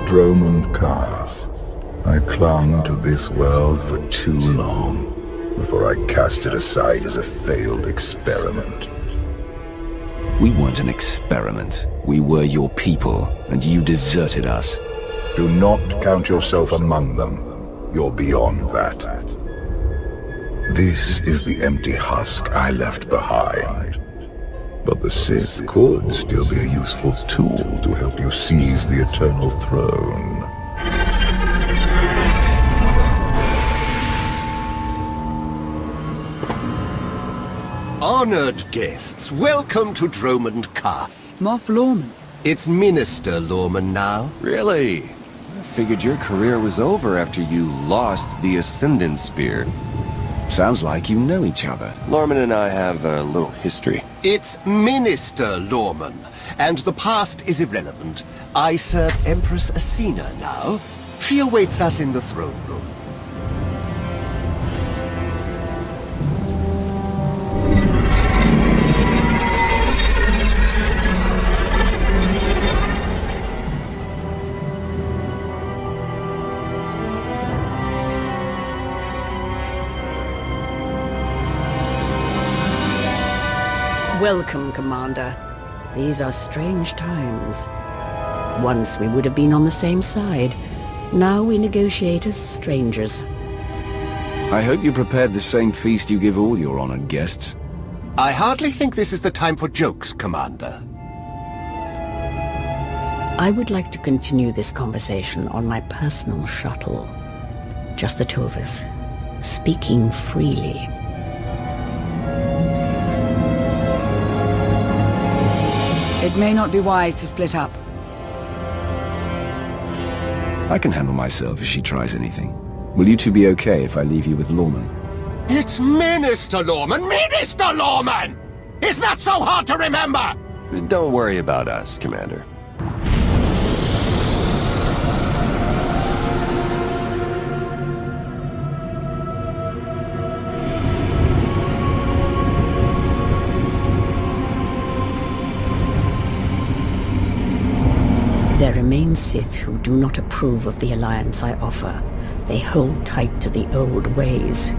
Dromund Kaas. I clung to this world for too long before I cast it aside as a failed experiment. We weren't an experiment. We were your people, and you deserted us. Do not count yourself among them. You're beyond that. This is the empty husk I left behind. But the Sith could still be a useful tool to help you seize the Eternal Throne. Honored guests, welcome to Dromund Kaas. Moff Lorman. It's Minister Lorman now. Really? I figured your career was over after you lost the Ascendant Spear. Sounds like you know each other. Lorman and I have a little history. It's Minister Lorman, and the past is irrelevant. I serve Empress Asina now. She awaits us in the throne room. Welcome, Commander. These are strange times. Once we would have been on the same side. Now we negotiate as strangers. I hope you prepared the same feast you give all your honored guests. I hardly think this is the time for jokes, Commander. I would like to continue this conversation on my personal shuttle. Just the two of us, speaking freely. It may not be wise to split up. I can handle myself if she tries anything. Will you two be okay if I leave you with Lorman? It's Minister Lorman! Minister Lorman! Is that so hard to remember? Don't worry about us, Commander. There remain Sith who do not approve of the alliance I offer. They hold tight to the old ways.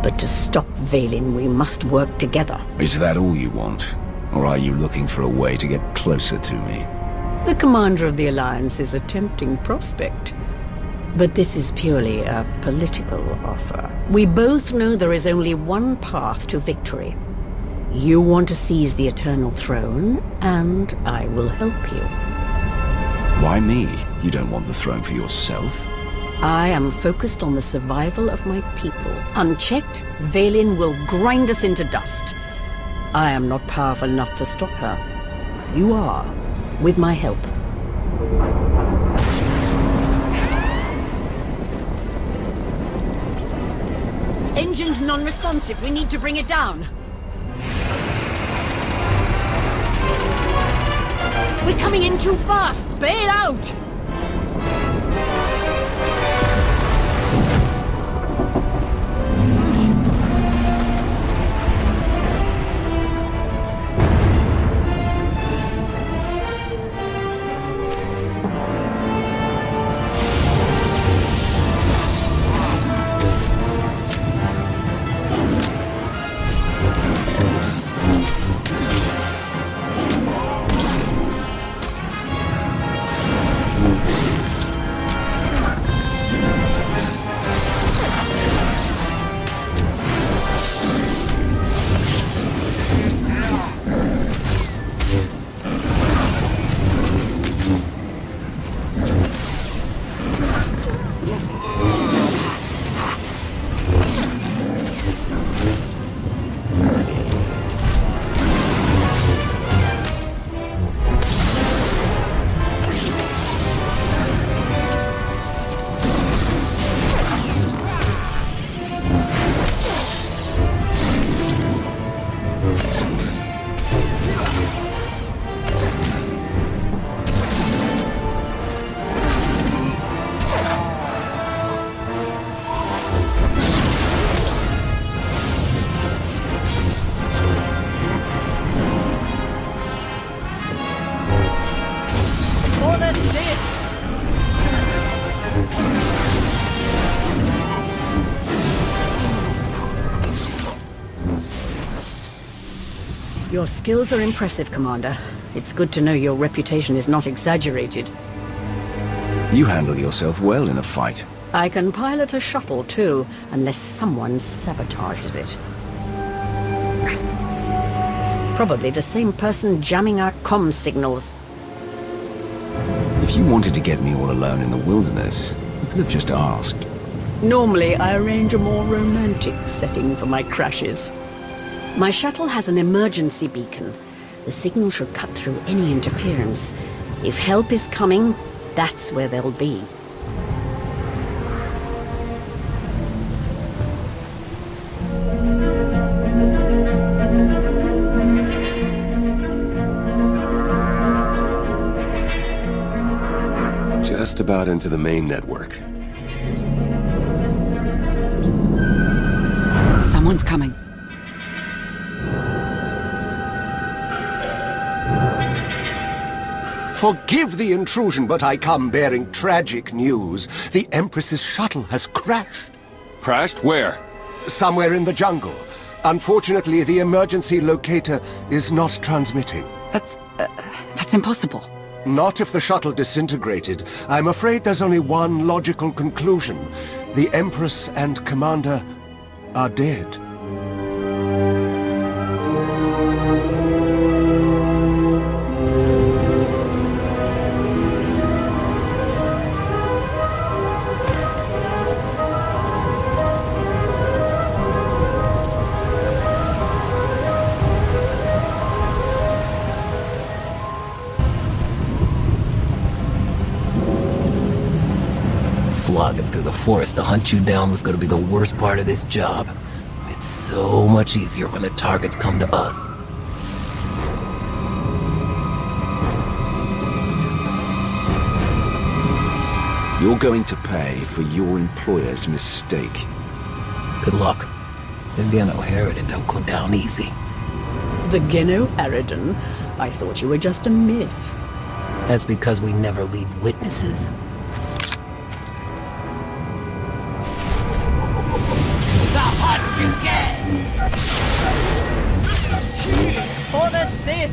But to stop Vaylin, we must work together. Is that all you want? Or are you looking for a way to get closer to me? The commander of the alliance is a tempting prospect. But this is purely a political offer. We both know there is only one path to victory. You want to seize the Eternal Throne, and I will help you. Why me? You don't want the throne for yourself? I am focused on the survival of my people. Unchecked, Vaylin will grind us into dust. I am not powerful enough to stop her. You are, with my help. Engine's non-responsive. We need to bring it down. We're coming in too fast! Bail out! Your skills are impressive, Commander. It's good to know your reputation is not exaggerated. You handle yourself well in a fight. I can pilot a shuttle, too, unless someone sabotages it. Probably the same person jamming our comm signals. If you wanted to get me all alone in the wilderness, you could have just asked. Normally, I arrange a more romantic setting for my crashes. My shuttle has an emergency beacon. The signal should cut through any interference. If help is coming, that's where they'll be. Just about into the main network. Someone's coming. Forgive the intrusion, but I come bearing tragic news. The Empress's shuttle has crashed. Crashed? Where? Somewhere in the jungle. Unfortunately, the emergency locator is not transmitting. That's impossible. Not if the shuttle disintegrated. I'm afraid there's only one logical conclusion. The Empress and Commander are dead. Slogging through the forest to hunt you down was gonna be the worst part of this job. It's so much easier when the targets come to us. You're going to pay for your employer's mistake. Good luck. The Geno Harridan don't go down easy. The Geno Harridan? I thought you were just a myth. That's because we never leave witnesses. For the Sith!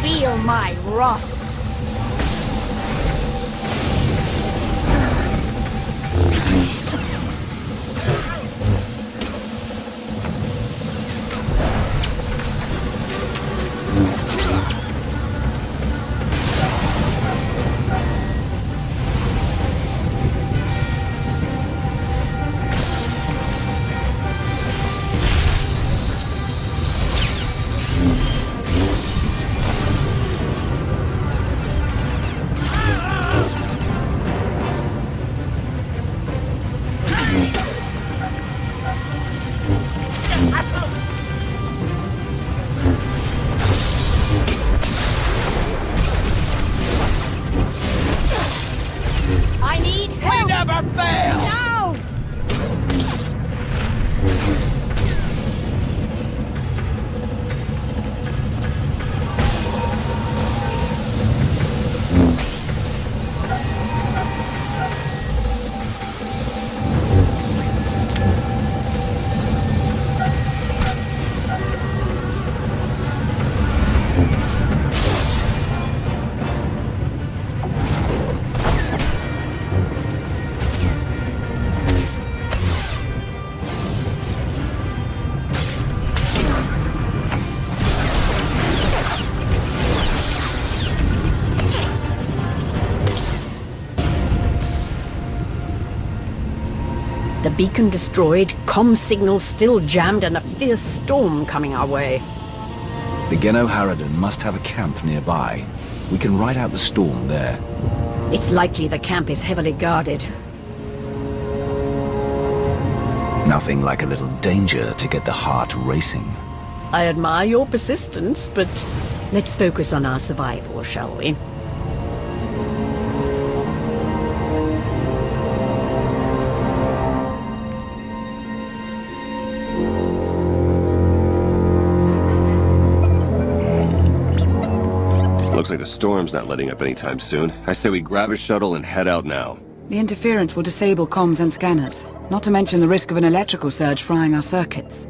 Feel my wrath. beacon destroyed, comm signals still jammed, and a fierce storm coming our way. The Geno Harridan must have a camp nearby. We can ride out the storm there. It's likely the camp is heavily guarded. Nothing like a little danger to get the heart racing. I admire your persistence, but let's focus on our survival, shall we? Looks like the storm's not letting up anytime soon. I say we grab a shuttle and head out now. The interference will disable comms and scanners, not to mention the risk of an electrical surge frying our circuits.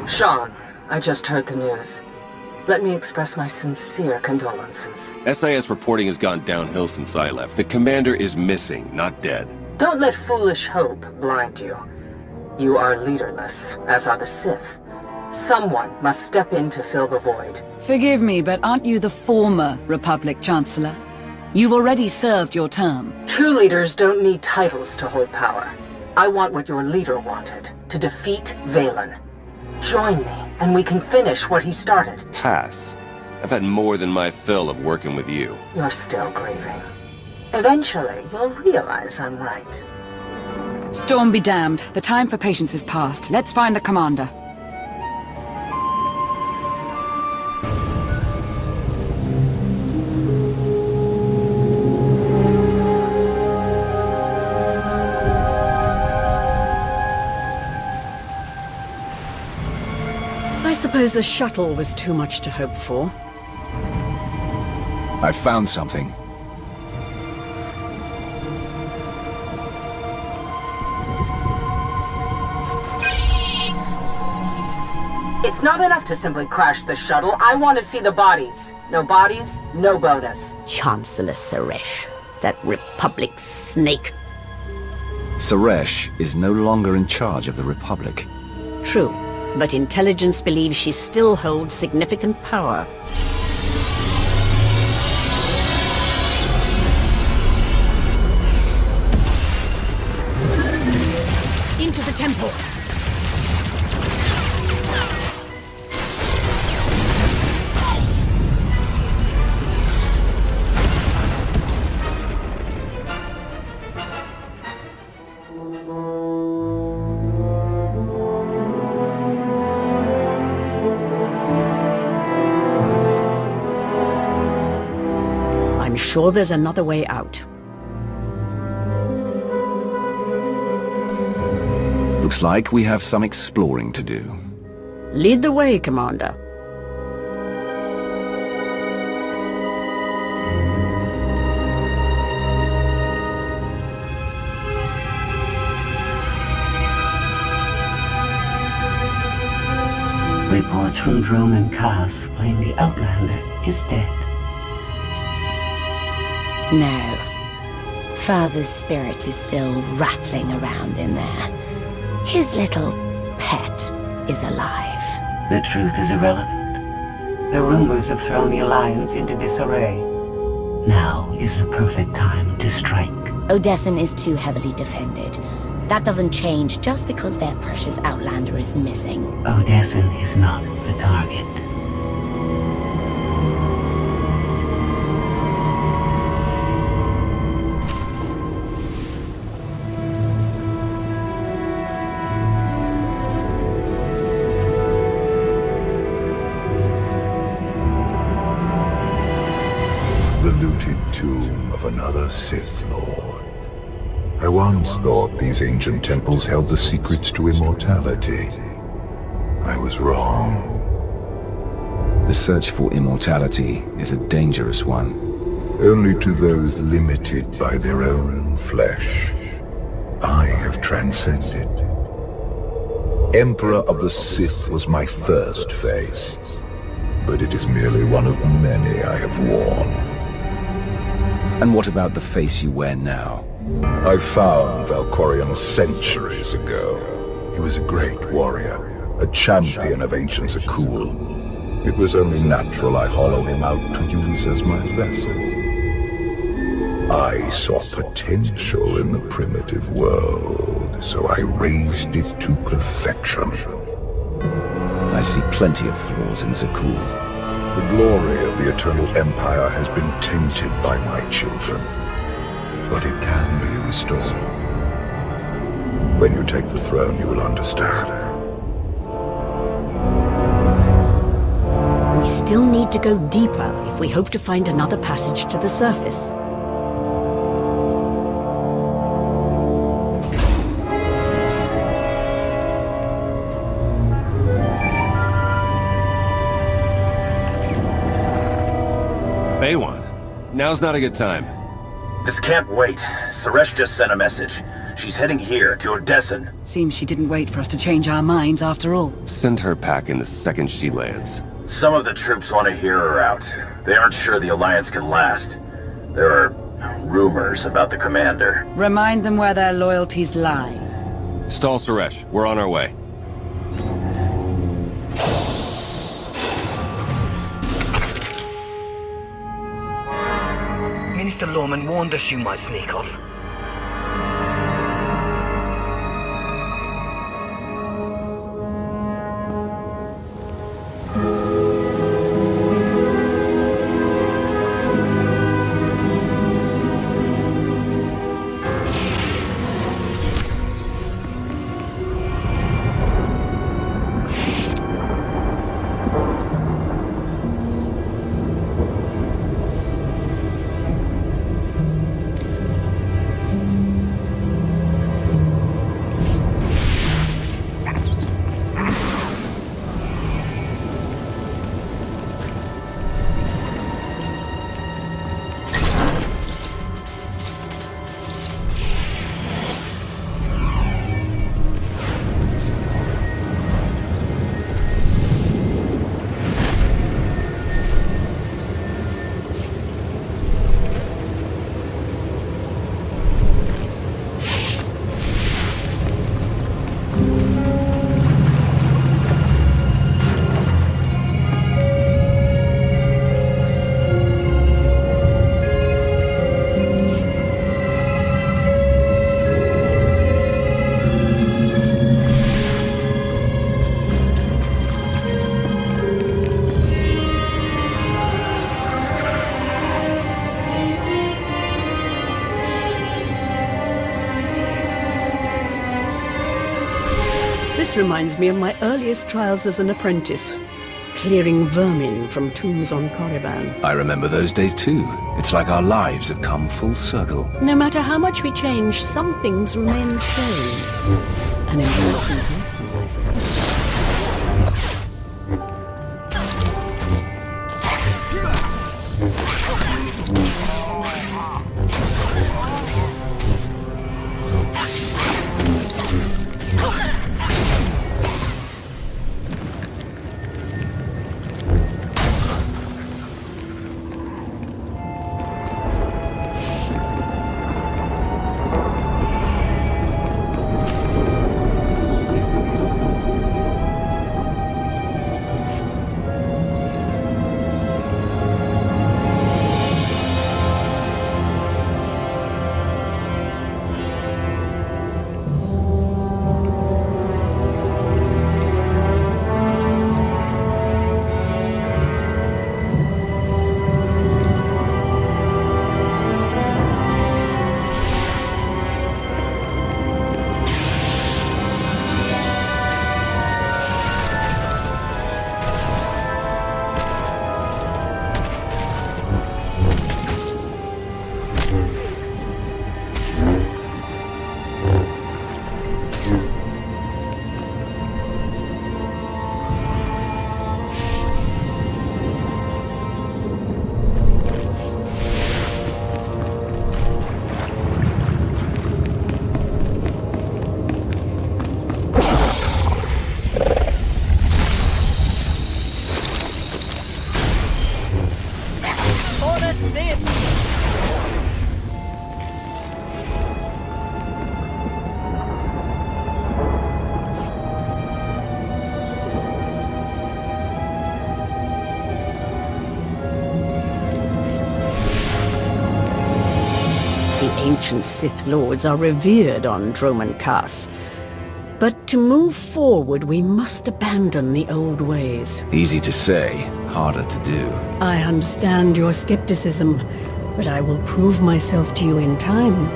Sean, I just heard the news. Let me express my sincere condolences. SIS reporting has gone downhill since I left. The commander is missing, not dead. Don't let foolish hope blind you. You are leaderless, as are the Sith. Someone must step in to fill the void. Forgive me, but aren't you the former Republic Chancellor? You've already served your term. True leaders don't need titles to hold power. I want what your leader wanted, to defeat Valen. Join me, and we can finish what he started. Kaas. I've had more than my fill of working with you. You're still grieving. Eventually, you'll realize I'm right. Storm be damned. The time for patience is past. Let's find the commander. I suppose the shuttle was too much to hope for. I found something. It's not enough to simply crash the shuttle. I want to see the bodies. No bodies, no bonus. Chancellor Suresh, that Republic snake. Suresh is no longer in charge of the Republic. True, but intelligence believes she still holds significant power. Into the temple! I'm sure there's another way out. Looks like we have some exploring to do. Lead the way, Commander. Reports from Dromund and Kaas claim the Outlander is dead. No. Father's spirit is still rattling around in there. His little pet is alive. The truth is irrelevant. The rumors have thrown the Alliance into disarray. Now is the perfect time to strike. Odessen is too heavily defended. That doesn't change just because their precious Outlander is missing. Odessen is not the target. The looted tomb of another Sith Lord. I once thought these ancient temples held the secrets to immortality. I was wrong. The search for immortality is a dangerous one. Only to those limited by their own flesh. I have transcended. Emperor of the Sith was my first face, but it is merely one of many I have worn. And what about the face you wear now? I found Valkorion centuries ago. He was a great warrior, a champion of ancient Zakul. It was only natural I hollow him out to use as my vessel. I saw potential in the primitive world, so I raised it to perfection. I see plenty of flaws in Zakul. The glory of the Eternal Empire has been tainted by my children, but it can be restored. When you take the throne, you will understand. We still need to go deeper if we hope to find another passage to the surface. Baywan, now's not a good time. This can't wait. Suresh just sent a message. She's heading here, to Odessen. Seems she didn't wait for us to change our minds after all. Send her pack in the second she lands. Some of the troops want to hear her out. They aren't sure the Alliance can last. There are rumors about the commander. Remind them where their loyalties lie. Stall Suresh, we're on our way. Minister Lorman warned us you might sneak off. This reminds me of my earliest trials as an apprentice, clearing vermin from tombs on Korriban. I remember those days too. It's like our lives have come full circle. No matter how much we change, some things remain the same. An important lesson, I suppose. ancient Sith Lords are revered on Dromund Kaas. But to move forward, we must abandon the old ways. Easy to say, harder to do. I understand your skepticism, but I will prove myself to you in time.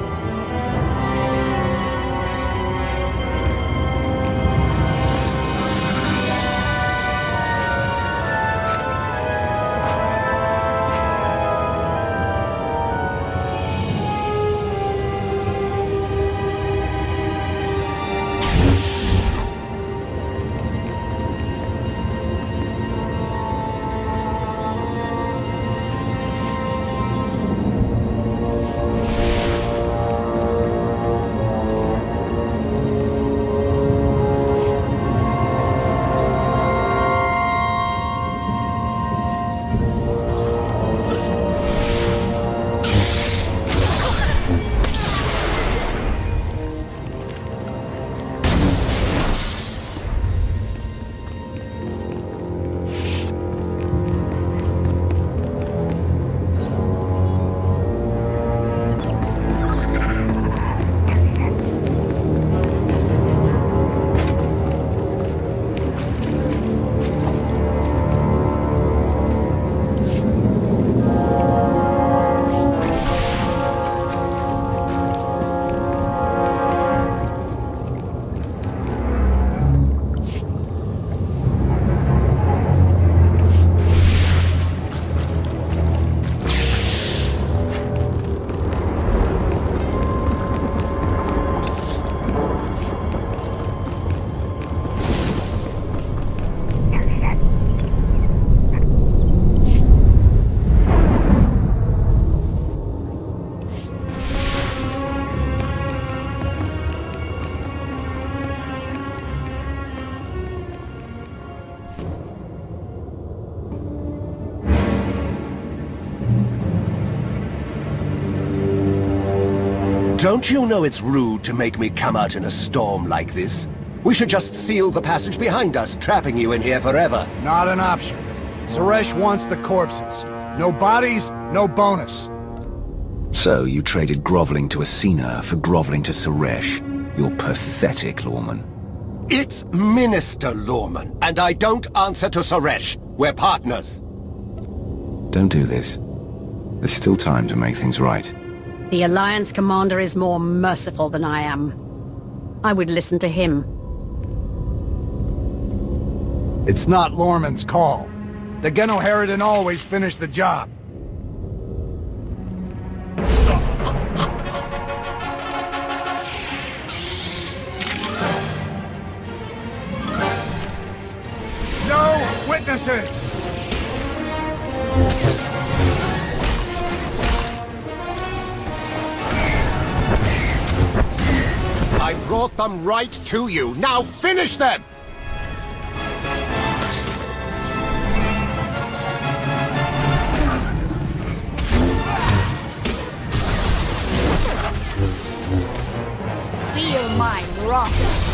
Don't you know it's rude to make me come out in a storm like this? We should just seal the passage behind us, trapping you in here forever. Not an option. Suresh wants the corpses. No bodies, no bonus. So you traded groveling to Asina for groveling to Suresh. You're pathetic, Lawman. It's Minister Lawman, and I don't answer to Suresh. We're partners. Don't do this. There's still time to make things right. The Alliance commander is more merciful than I am. I would listen to him. It's not Lorman's call. The Genoharadin always finish the job. No witnesses! I brought them right to you. Now finish them! Feel my wrath.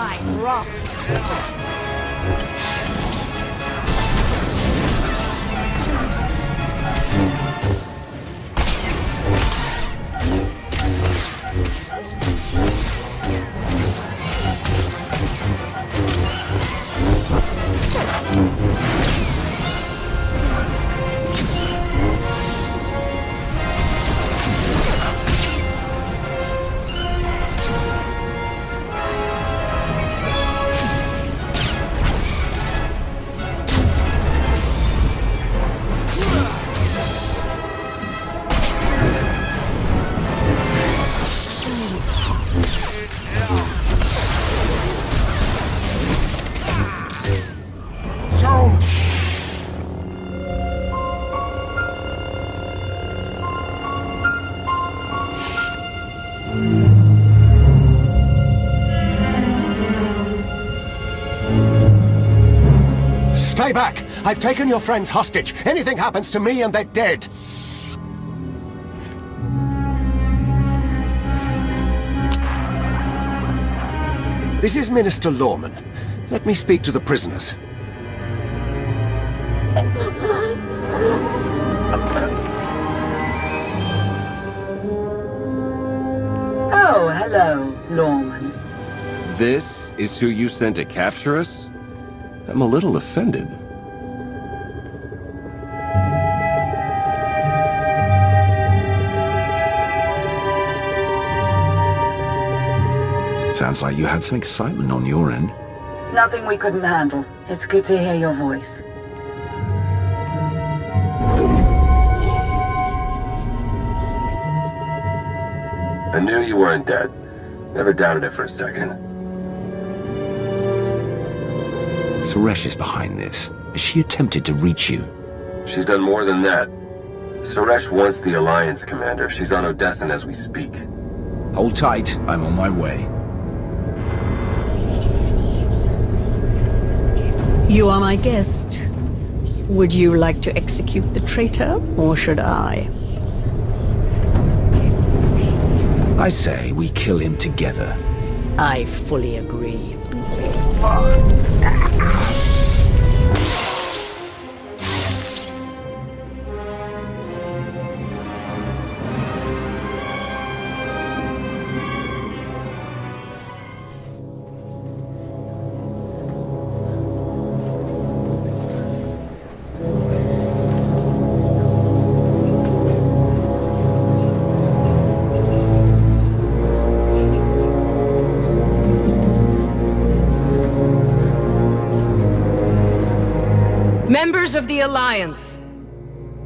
my wrath. Stay back! I've taken your friends hostage. Anything happens to me and they're dead. This is Minister Lorman. Let me speak to the prisoners. Oh, hello, Lorman. This is who you sent to capture us? I'm a little offended. Sounds like you had some excitement on your end. Nothing we couldn't handle. It's good to hear your voice. I knew you weren't dead. Never doubted it for a second. Suresh is behind this. Has she attempted to reach you? She's done more than that. Suresh wants the Alliance commander. She's on Odessan as we speak. Hold tight, I'm on my way. You are my guest. Would you like to execute the traitor, or should I? I say we kill him together. I fully agree. Members of the Alliance,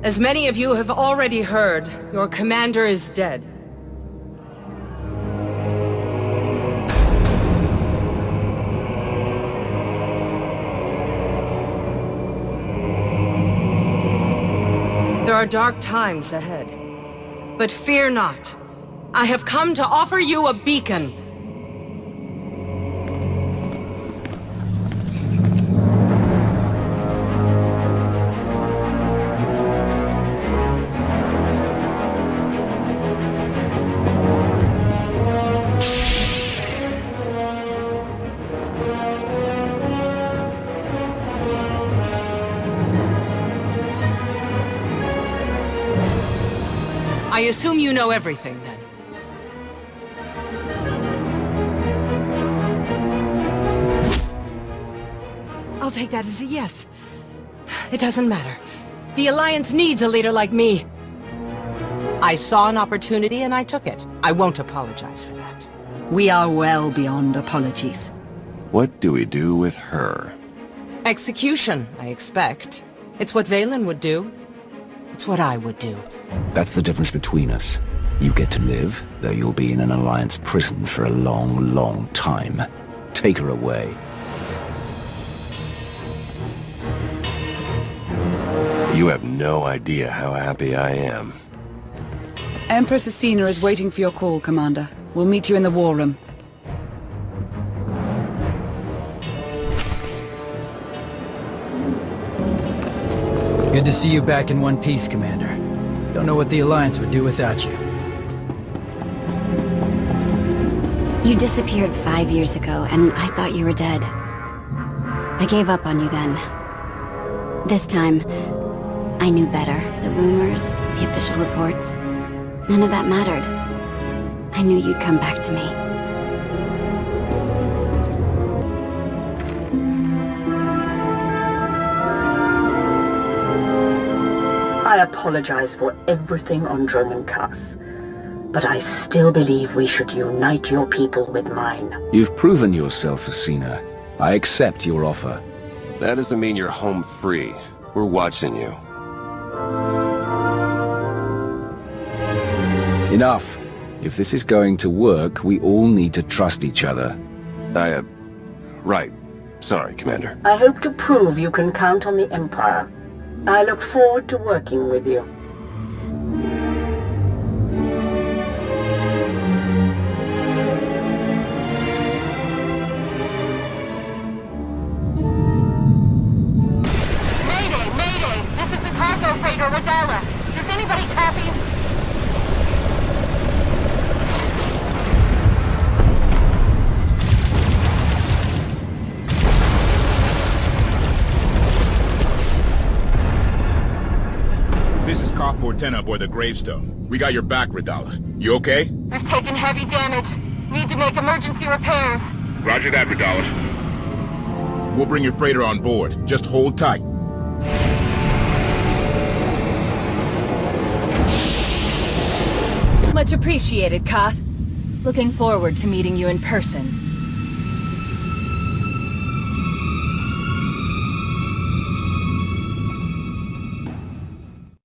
as many of you have already heard, your commander is dead. There are dark times ahead, but fear not. I have come to offer you a beacon. I assume you know everything, then. I'll take that as a yes. It doesn't matter. The Alliance needs a leader like me. I saw an opportunity and I took it. I won't apologize for that. We are well beyond apologies. What do we do with her? Execution, I expect. It's what Valen would do. It's what I would do. That's the difference between us. You get to live, though you'll be in an Alliance prison for a long, long time. Take her away. You have no idea how happy I am. Empress Asina is waiting for your call, Commander. We'll meet you in the war room. Good to see you back in one piece, Commander. Don't know what the Alliance would do without you. You disappeared 5 years ago, and I thought you were dead. I gave up on you then. This time, I knew better. The rumors, the official reports, none of that mattered. I knew you'd come back to me. I apologize for everything on Dromund, Kaas, but I still believe we should unite your people with mine. You've proven yourself, Asina. I accept your offer. That doesn't mean you're home free. We're watching you. Enough. If this is going to work, we all need to trust each other. Right. Sorry, Commander. I hope to prove you can count on the Empire. I look forward to working with you. Mayday! Mayday! This is the cargo freighter Radala. Does anybody copy? This is Cockport 10 aboard the Gravestone. We got your back, Radala. You okay? We've taken heavy damage. Need to make emergency repairs. Roger that, Radala. We'll bring your freighter on board. Just hold tight. Much appreciated, Kaas. Looking forward to meeting you in person.